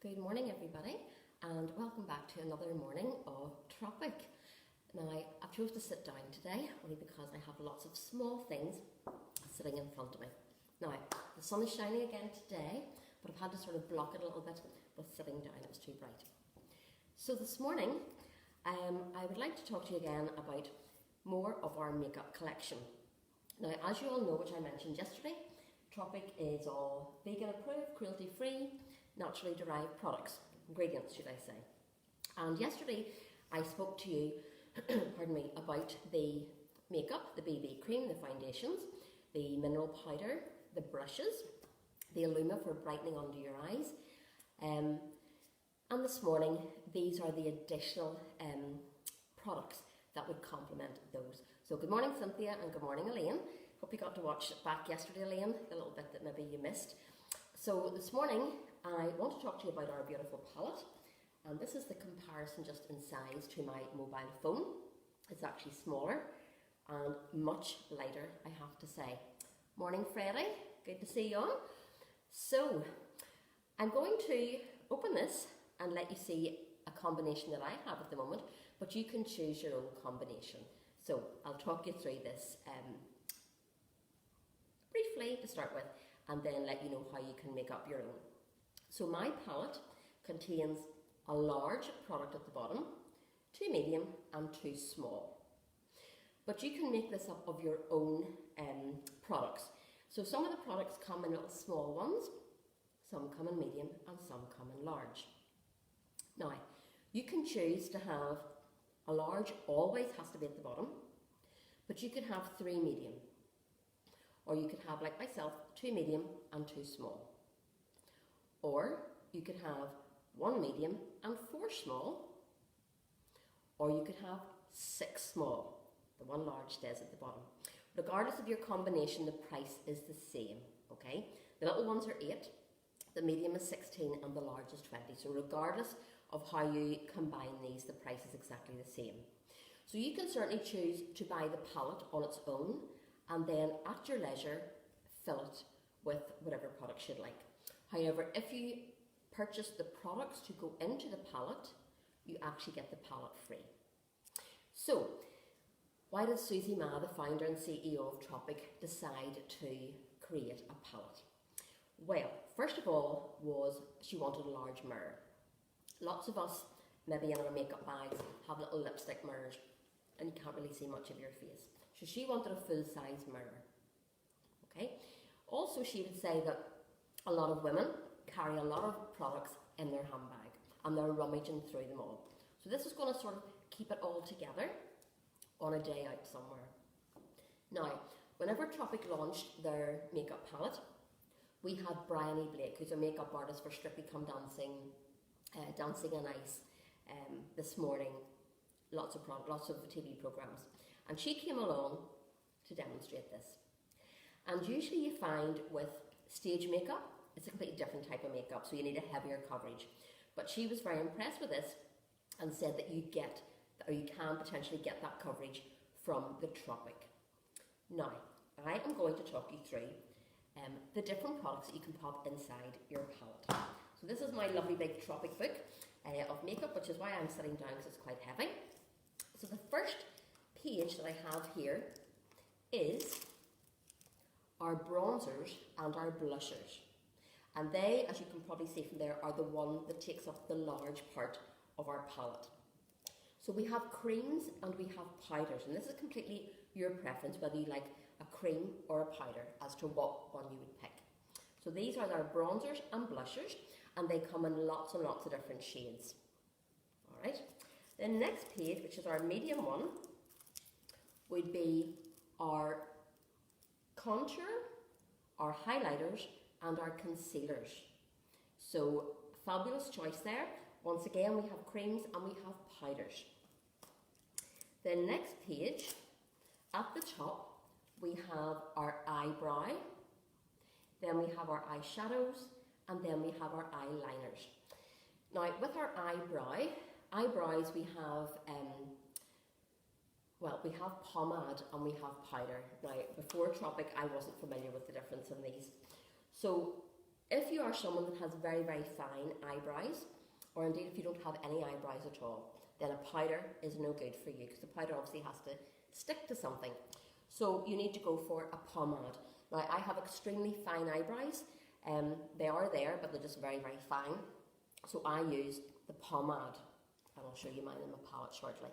Good morning everybody and welcome back to another morning of Tropic. Now I chose to sit down today only because I have lots of small things sitting in front of me. Now the sun is shining again today, but I've had to sort of block it a little bit with sitting down, it was too bright. So this morning I would like to talk to you again about more of our makeup collection. Now as you all know, which I mentioned yesterday, Tropic is all vegan approved, cruelty free, naturally derived products, ingredients should I say. And yesterday I spoke to you pardon me, about the makeup, the BB cream, the foundations, the mineral powder, the brushes, the Illuma for brightening under your eyes, and this morning these are the additional products that would complement those. So good morning Cynthia and good morning Elaine. Hope you got to watch back yesterday, Elaine, the little bit that maybe you missed. So this morning I want to talk to you about our beautiful palette, and this is the comparison just in size to my mobile phone. It's actually smaller and much lighter, I have to say. Morning Freddie, good to see you on. So I'm going to open this and let you see a combination that I have at the moment, but you can choose your own combination. So I'll talk you through this briefly to start with, and then let you know how you can make up your own. So my palette contains a large product at the bottom, 2 medium and 2 small. But you can make this up of your own products. So some of the products come in little small ones, some come in medium and some come in large. Now, you can choose to have a large, always has to be at the bottom, but you could have 3 medium. Or you could have, like myself, 2 medium and 2 small. Or you could have 1 medium and 4 small. Or you could have 6 small. The 1 large stays at the bottom. Regardless of your combination, the price is the same, okay? The little ones are 8, the medium is 16 and the large is 20. So regardless of how you combine these, the price is exactly the same. So you can certainly choose to buy the palette on its own, and then at your leisure fill it with whatever products you'd like. However, if you purchase the products to go into the palette, you actually get the palette free. So why did Susie Ma, the founder and CEO of Tropic, decide to create a palette? Well, first of all was she wanted a large mirror. Lots of us, maybe in our makeup bags, have little lipstick mirrors and you can't really see much of your face. So she wanted a full-size mirror, okay? Also, she would say that a lot of women carry a lot of products in their handbag and they're rummaging through them all. So this is going to sort of keep it all together on a day out somewhere. Now, whenever Tropic launched their makeup palette, we had Bryony Blake, who's a makeup artist for Strictly Come Dancing, Dancing on Ice, This Morning, lots of TV programs. And she came along to demonstrate this. And usually you find with stage makeup, it's a completely different type of makeup, so you need a heavier coverage. But she was very impressed with this and said that you get, or you can potentially get that coverage from the Tropic. Now, I am going to talk you through the different products that you can pop inside your palette. So this is my lovely big Tropic book of makeup, which is why I'm sitting down because it's quite heavy. So the first page that I have here is our bronzers and our blushers, and they, as you can probably see from there, are the one that takes up the large part of our palette. So we have creams and we have powders, and this is completely your preference whether you like a cream or a powder as to what one you would pick. So these are our bronzers and blushers, and they come in lots and lots of different shades. Alright, the next page, which is our medium one, would be our contour, our highlighters and our concealers. So fabulous choice there. Once again, we have creams and we have powders. The next page, at the top, we have our eyebrow, then we have our eyeshadows, and then we have our eyeliners. Now with our eyebrows we have we have pomade and we have powder. Now, before Tropic, I wasn't familiar with the difference in these. So If you are someone that has very, very fine eyebrows, or indeed if you don't have any eyebrows at all, then a powder is no good for you because the powder obviously has to stick to something. So you need to go for a pomade. Now I have extremely fine eyebrows. They are there, but they're just very, very fine. So I use the pomade, and I'll show you mine in my palette shortly.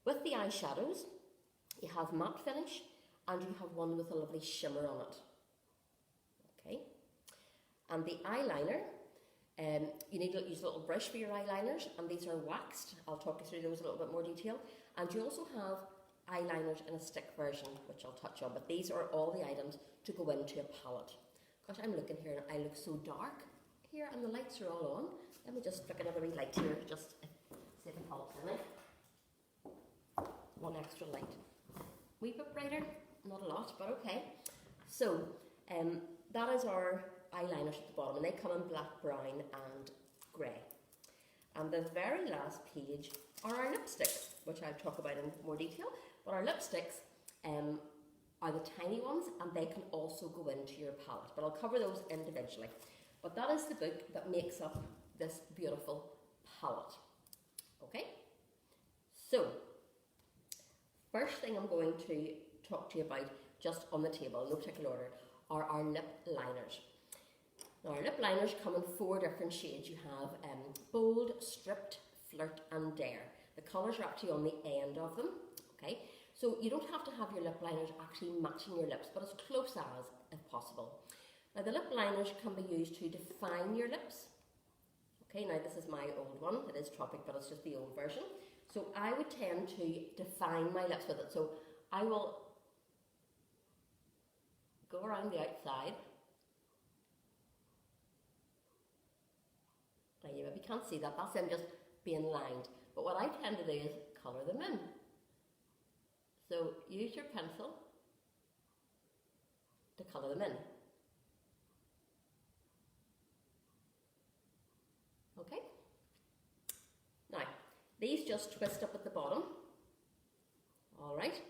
With the eyeshadows, you have matte finish, and you have one with a lovely shimmer on it. Okay. And the eyeliner, you need to use a little brush for your eyeliners, and these are waxed. I'll talk you through those in a little bit more detail. And you also have eyeliners in a stick version, which I'll touch on, but these are all the items to go into a palette. Gosh, I'm looking here and I look so dark here, and the lights are all on. Let me just flick another wee light here, just see if the palette's in it. One extra light. Wee bit brighter, not a lot, but okay. So, that is our eyeliners at the bottom, and they come in black, brown and grey. And the very last page are our lipsticks, which I'll talk about in more detail. But our lipsticks are the tiny ones, and they can also go into your palette, but I'll cover those individually. But that is the book that makes up this beautiful palette. Okay, so first thing I'm going to talk to you about, just on the table, in no particular order, are our lip liners. Now our lip liners come in 4 different shades. You have Bold, Stripped, Flirt and Dare. The colours are actually on the end of them, okay? So you don't have to have your lip liners actually matching your lips, but as close as, if possible. Now the lip liners can be used to define your lips. Okay, now this is my old one. It is Tropic, but it's just the old version. So I would tend to define my lips with it. So I will go around the outside. Now you maybe can't see that, that's them just being lined. But what I tend to do is colour them in. So use your pencil to colour them in. Okay? Now, these just twist up at the bottom. Alright?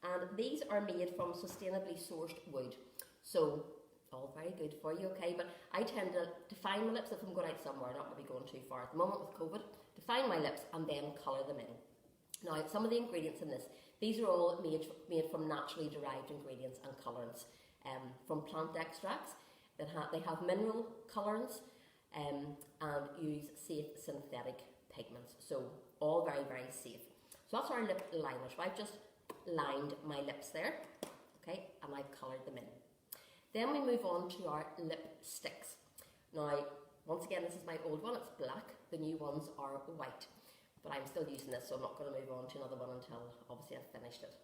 And these are made from sustainably sourced wood. So, all very good for you, okay? But I tend to define my lips if I'm going out somewhere, not maybe going too far at the moment with COVID. Define my lips and then colour them in. Now, some of the ingredients in this, these are all made from naturally derived ingredients and colourants, from plant extracts. They have mineral colourants and use safe synthetic pigments. So, all very, very safe. So that's our lip liners. So I've just lined my lips there, okay, and I've coloured them in. Then we move on to our lipsticks. Now, once again, this is my old one, it's black. The new ones are white. But I'm still using this, so I'm not going to move on to another one until, obviously, I've finished it.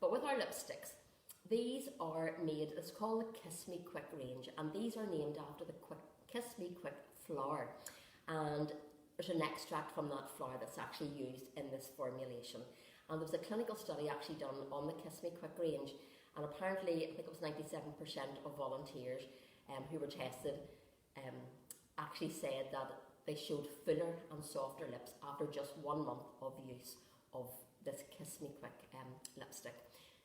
But with our lipsticks, these are made, it's called the Kiss Me Quick range, and these are named after the Kiss Me Quick flower. And there's an extract from that flower that's actually used in this formulation. And there was a clinical study actually done on the Kiss Me Quick range, and apparently, I think it was 97% of volunteers who were tested actually said that they showed fuller and softer lips after just 1 month of use of this Kiss Me Quick lipstick.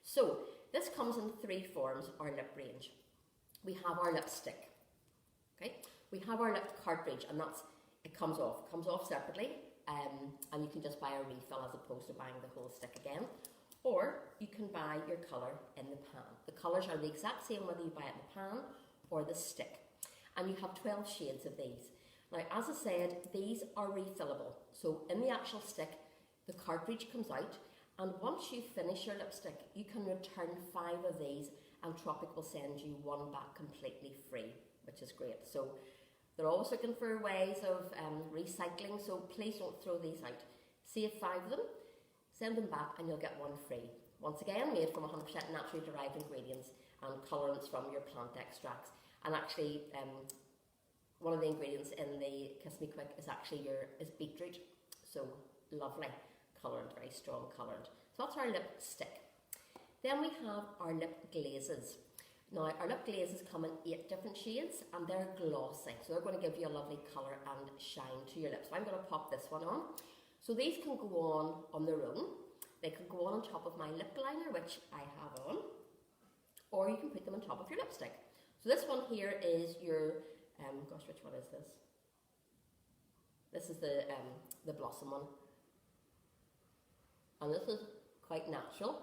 So, this comes in 3 forms, our lip range. We have our lipstick, okay? We have our lip cartridge, and it comes off separately, and you can just buy a refill as opposed to buying the whole stick again. Or you can buy your colour in the pan. The colours are the exact same whether you buy it in the pan or the stick. And you have 12 shades of these. Now, as I said, these are refillable. So in the actual stick, the cartridge comes out, and once you finish your lipstick, you can return 5 of these, and Tropic will send you 1 back completely free, which is great. So they're always looking for ways of recycling, so please don't throw these out. Save 5 of them, send them back, and you'll get 1 free. Once again, made from 100% naturally derived ingredients and colourants from your plant extracts. And actually, one of the ingredients in the Kiss Me Quick is actually beetroot. So lovely colourant, very strong colourant. So that's our lipstick. Then we have our lip glazes. Now, our lip glazes come in 8 different shades, and they're glossy. So they're going to give you a lovely colour and shine to your lips. So I'm going to pop this one on. So these can go on their own. They can go on top of my lip liner, which I have on, or you can put them on top of your lipstick. So this one here is your, gosh, which one is this? This is the Blossom one. And this is quite natural.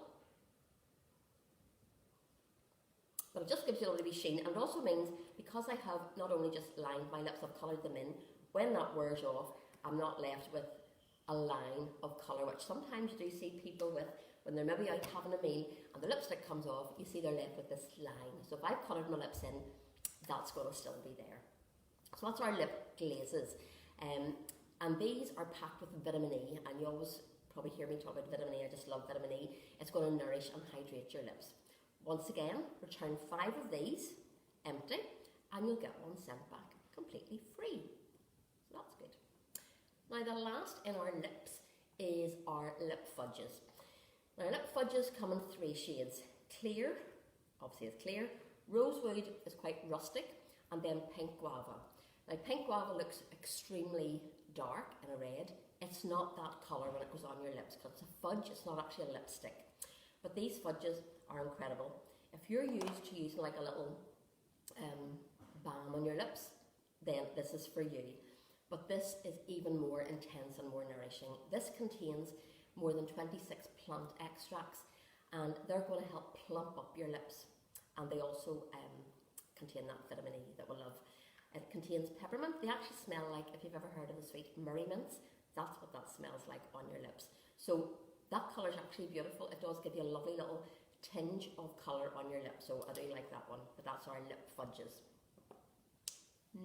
But it just gives you a lovely sheen, and it also means, because I have not only just lined my lips, I've coloured them in, when that wears off, I'm not left with a line of colour, which sometimes you do see people with, when they're maybe out having a meal and the lipstick comes off, you see they're left with this line. So if I've coloured my lips in, that's going to still be there. So that's our lip glazes. And these are packed with vitamin E, and you always probably hear me talk about vitamin E. I just love vitamin E. It's going to nourish and hydrate your lips. Once again, return 5 of these empty, and you'll get one sent back completely free. So that's good. Now the last in our lips is our lip fudges. Now lip fudges come in 3 shades. Clear, obviously it's clear, rosewood is quite rustic, and then pink guava. Now pink guava looks extremely dark in a red. It's not that colour when it goes on your lips, because it's a fudge, it's not actually a lipstick. But these fudges are incredible. If you're used to using like a little balm on your lips, then this is for you. But this is even more intense and more nourishing. This contains more than 26 plant extracts, and they're going to help plump up your lips. And they also contain that vitamin E that we love. It contains peppermint. They actually smell like, if you've ever heard of the sweet Murray mints, that's what that smells like on your lips. So that colour is actually beautiful. It does give you a lovely little tinge of colour on your lips, so I do like that one. But that's our lip fudges.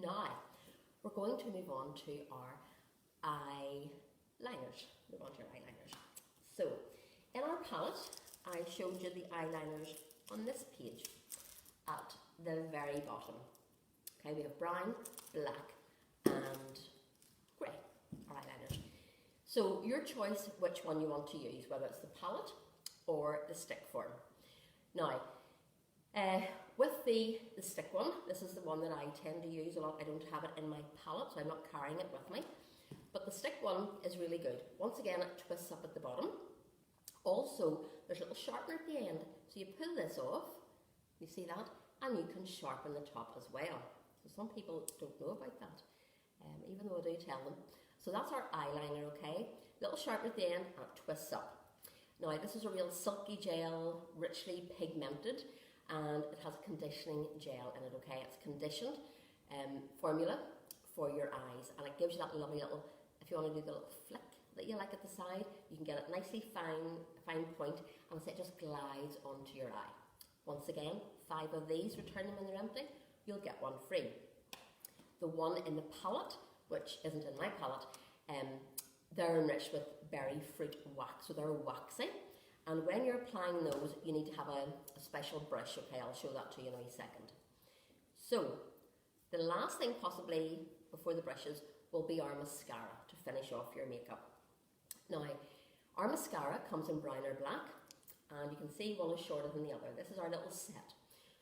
Now, we're going to move on to our eyeliners. Move on to our eyeliners. So, in our palette, I showed you the eyeliners on this page at the very bottom. Okay, we have brown, black, and grey, our eyeliners. So your choice which one you want to use, whether it's the palette or the stick form. Now, with the stick one, this is the one that I tend to use a lot. I don't have it in my palette, so I'm not carrying it with me. But the stick one is really good. Once again, it twists up at the bottom. Also, there's a little sharpener at the end. So you pull this off, you see that, and you can sharpen the top as well. So some people don't know about that, even though I do tell them. So that's our eyeliner, okay? Little sharpener at the end, and it twists up. Now, this is a real silky gel, richly pigmented, and it has a conditioning gel in it, okay? It's conditioned formula for your eyes, and it gives you that lovely little, if you want to do the little flick that you like at the side, you can get it nicely fine point, and so it just glides onto your eye. Once again, 5 of these, return them when they're empty, you'll get one free. The one in the palette, which isn't in my palette, they're enriched with berry fruit wax, so they're waxy. And when you're applying those, you need to have a special brush, okay? I'll show that to you in a second. So, the last thing possibly before the brushes will be our mascara to finish off your makeup. Now, our mascara comes in brown or black, and you can see one is shorter than the other. This is our little set.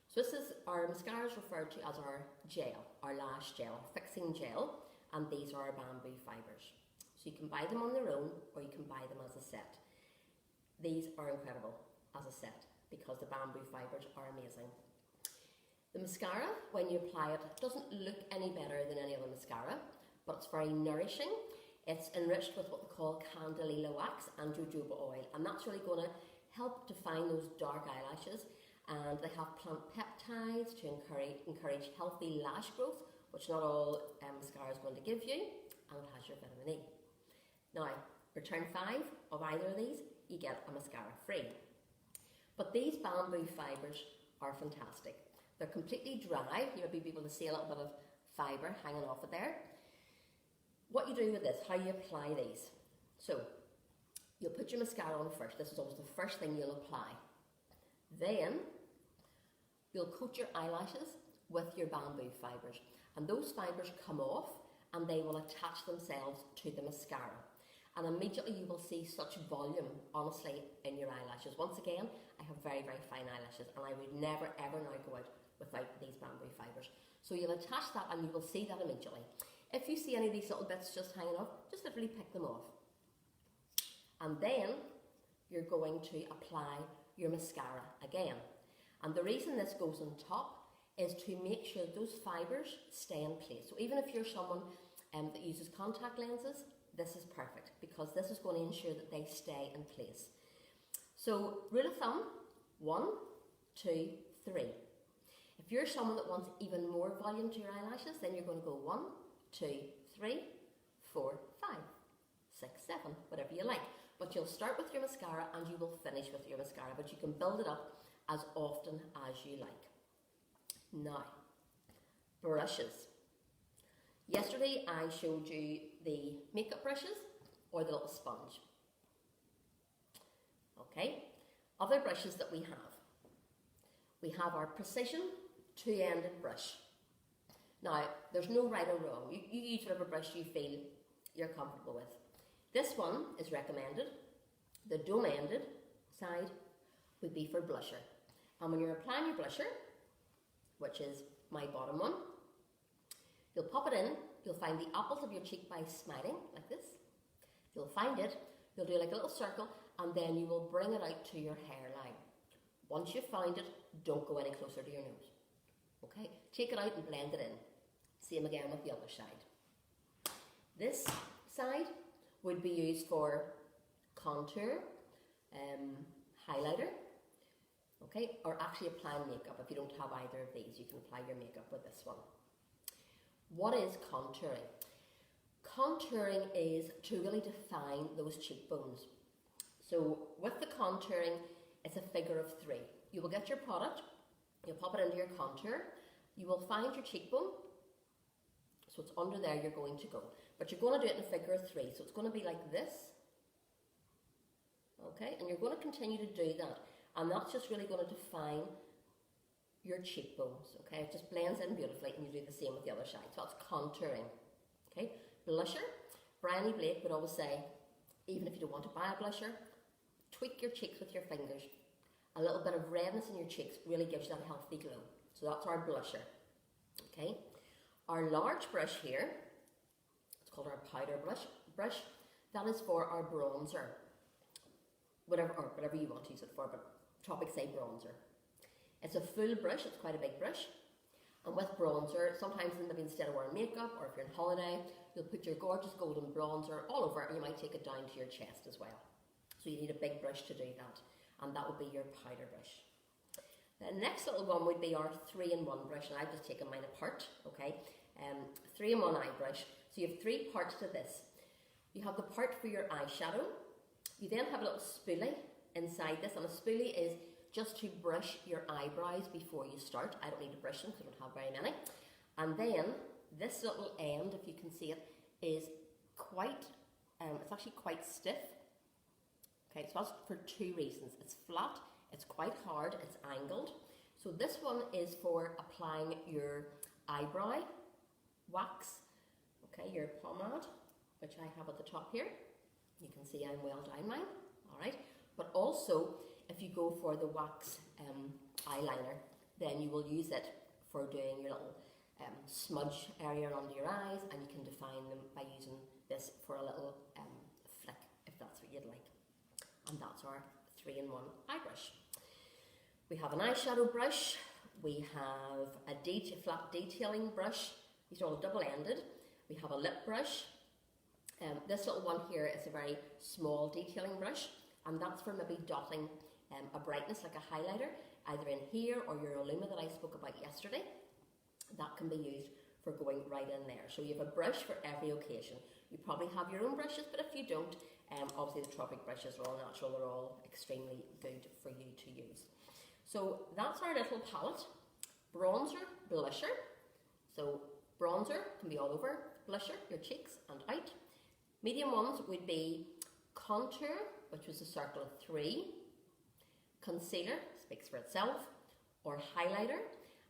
So this is, our mascara is referred to as our gel, our lash gel, fixing gel, and these are our bamboo fibres. So you can buy them on their own, or you can buy them as a set. These are incredible as a set because the bamboo fibres are amazing. The mascara, when you apply it, doesn't look any better than any other mascara, but it's very nourishing. It's enriched with what we call candelilla wax and jojoba oil, and that's really going to help define those dark eyelashes. And they have plant peptides to encourage healthy lash growth, which not all mascara is going to give you, and it has your vitamin E. Now, return 5 of either of these, you get a mascara free. But these bamboo fibres are fantastic. They're completely dry. You'll be able to see a little bit of fibre hanging off it there. What you do with this, how you apply these. So, you'll put your mascara on first. This is always the first thing you'll apply. Then, you'll coat your eyelashes with your bamboo fibres. And those fibres come off and they will attach themselves to the mascara. And immediately you will see such volume, honestly, in your eyelashes. Once again, I have very, very fine eyelashes, and I would never, ever now go out without these bamboo fibres. So you'll attach that and you will see that immediately. If you see any of these little bits just hanging off, just literally pick them off. And then you're going to apply your mascara again. And the reason this goes on top is to make sure that those fibres stay in place. So even if you're someone that uses contact lenses, this is perfect because this is going to ensure that they stay in place. So rule of thumb, 1, 2, 3. If you're someone that wants even more volume to your eyelashes, then you're going to go 1, 2, 3, 4, 5, 6, 7, whatever you like. But you'll start with your mascara and you will finish with your mascara, but you can build it up as often as you like. Now, brushes. Yesterday I showed you the makeup brushes or the little sponge. Okay, other brushes that we have our precision two-ended brush. Now, there's no right or wrong. You use whatever brush you feel you're comfortable with. This one is recommended. The dome-ended side would be for blusher. And when you're applying your blusher, which is my bottom one, you'll pop it in, you'll find the apples of your cheek by smiling, like this. You'll find it, you'll do like a little circle, and then you will bring it out to your hairline. Once you've found it, don't go any closer to your nose. Okay, take it out and blend it in. Same again with the other side. This side would be used for contour, highlighter, okay, or actually applying makeup. If you don't have either of these, you can apply your makeup with this one. What is contouring? Contouring is to really define those cheekbones. So with the contouring, it's a figure of 3. You will get your product, you'll pop it into your contour, you will find your cheekbone, so it's under there you're going to go. But you're going to do it in a figure of 3, so it's going to be like this, okay, and you're going to continue to do that, and that's just really going to define your cheekbones, okay, it just blends in beautifully, and you do the same with the other side, so that's contouring, okay. Blusher, Bryony Blake would always say, even if you don't want to buy a blusher, tweak your cheeks with your fingers. A little bit of redness in your cheeks really gives you that healthy glow. So that's our blusher. Okay. Our large brush here, it's called our powder brush. That is for our bronzer. Whatever you want to use it for, but Tropic say bronzer. It's a full brush, it's quite a big brush. And with bronzer, sometimes maybe instead of wearing makeup or if you're on holiday, you'll put your gorgeous golden bronzer all over it, and you might take it down to your chest as well. So you need a big brush to do that, and that would be your powder brush. The next little one would be our 3-in-1 brush, and I've just taken mine apart, okay? 3-in-1 eye brush. So you have 3 parts to this. You have the part for your eyeshadow. You then have a little spoolie inside this, and a spoolie is just to brush your eyebrows before you start. I don't need to brush them because I don't have very many. And then this little end, if you can see it, is quite, it's actually quite stiff. Okay, so that's for 2 reasons. It's flat, it's quite hard, it's angled. So this one is for applying your eyebrow wax, okay, your pomade, which I have at the top here. You can see I'm well down mine, all right. But also, if you go for the wax eyeliner, then you will use it for doing your little smudge area under your eyes, and you can define them by using this for a little flick, if that's what you'd like. And that's our 3-in-1 eye brush. We have an eyeshadow brush, we have a flat detailing brush, these are all double-ended. We have a lip brush. This little one here is a very small detailing brush, and that's for maybe dotting a brightness like a highlighter, either in here or your Illuma that I spoke about yesterday. That can be used for going right in there. So you have a brush for every occasion. You probably have your own brushes, but if you don't, obviously the Tropic brushes are all natural, they're all extremely good for you to use. So that's our little palette. Bronzer, blusher. So bronzer can be all over, blusher, your cheeks and out. Medium ones would be contour, which was a circle of 3. Concealer, speaks for itself, or highlighter.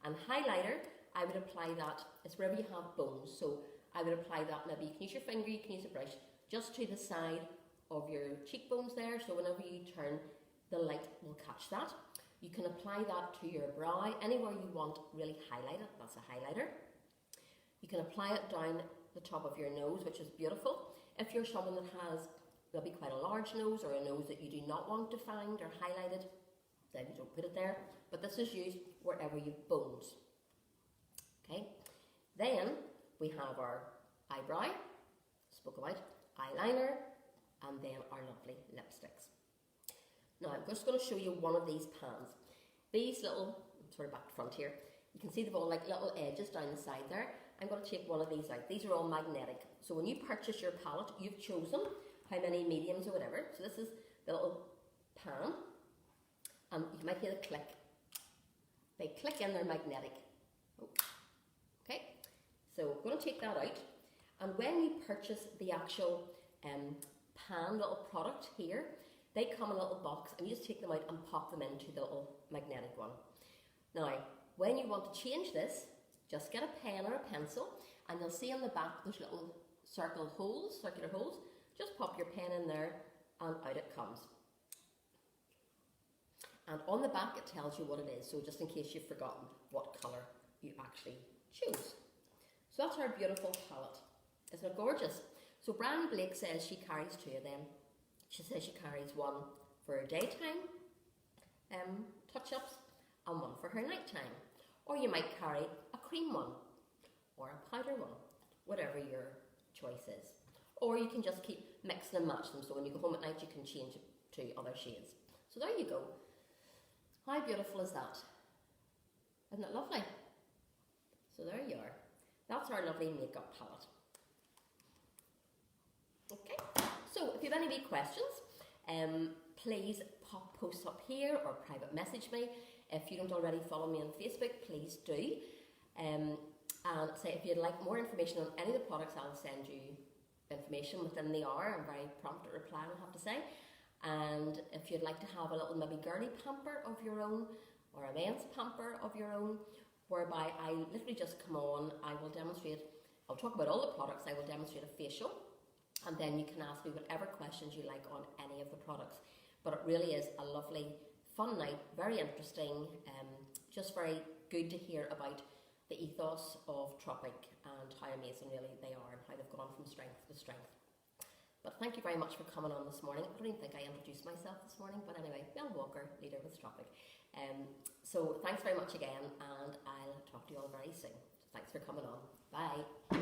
And highlighter, I would apply that, it's wherever you have bones, so I would apply that, maybe you can use your finger, you can use a brush, just to the side of your cheekbones there, so whenever you turn, the light will catch that. You can apply that to your brow, anywhere you want really highlighted, that's a highlighter. You can apply it down the top of your nose, which is beautiful. If you're someone that has maybe quite a large nose, or a nose that you do not want defined or highlighted, then you don't put it there. But this is used wherever you've bones. Okay, then we have our eyebrow, spoke about, eyeliner, and then our lovely lipsticks. Now I'm just going to show you one of these pans. These little, sort of back to front here, you can see they've all like little edges down the side there. I'm going to take one of these out. These are all magnetic. So when you purchase your palette, you've chosen how many mediums or whatever. So this is the little pan. You might hear the click. They click in, they're magnetic. Oh. Okay, so I'm going to take that out. And when you purchase the actual pan little product here, they come in a little box and you just take them out and pop them into the little magnetic one. Now, when you want to change this, just get a pen or a pencil, and you'll see on the back there's little circular holes. Just pop your pen in there and out it comes. And on the back it tells you what it is, so just in case you've forgotten what colour you actually choose. So that's our beautiful palette. Isn't it gorgeous? So Brandy Blake says she carries two of them. She says she carries one for her daytime touch-ups and one for her nighttime. Or you might carry a cream one or a powder one, whatever your choice is. Or you can just keep mixing and match them, so when you go home at night you can change it to other shades. So there you go. How beautiful is that? Isn't it lovely? So there you are. That's our lovely makeup palette. Okay, so if you have any wee questions, please post up here or private message me. If you don't already follow me on Facebook, please do. And say if you'd like more information on any of the products, I'll send you information within the hour. I'm very prompt at replying, I have to say. And if you'd like to have a little maybe girly pamper of your own, or a men's pamper of your own, whereby I literally just come on, I will demonstrate, I'll talk about all the products, I will demonstrate a facial, and then you can ask me whatever questions you like on any of the products. But it really is a lovely, fun night, very interesting, just very good to hear about the ethos of Tropic and how amazing really they are and how they've gone from strength to strength. But thank you very much for coming on this morning. I don't even think I introduced myself this morning, but anyway, Mel Walker, leader with Tropic. So thanks very much again, and I'll talk to you all very soon. So thanks for coming on. Bye.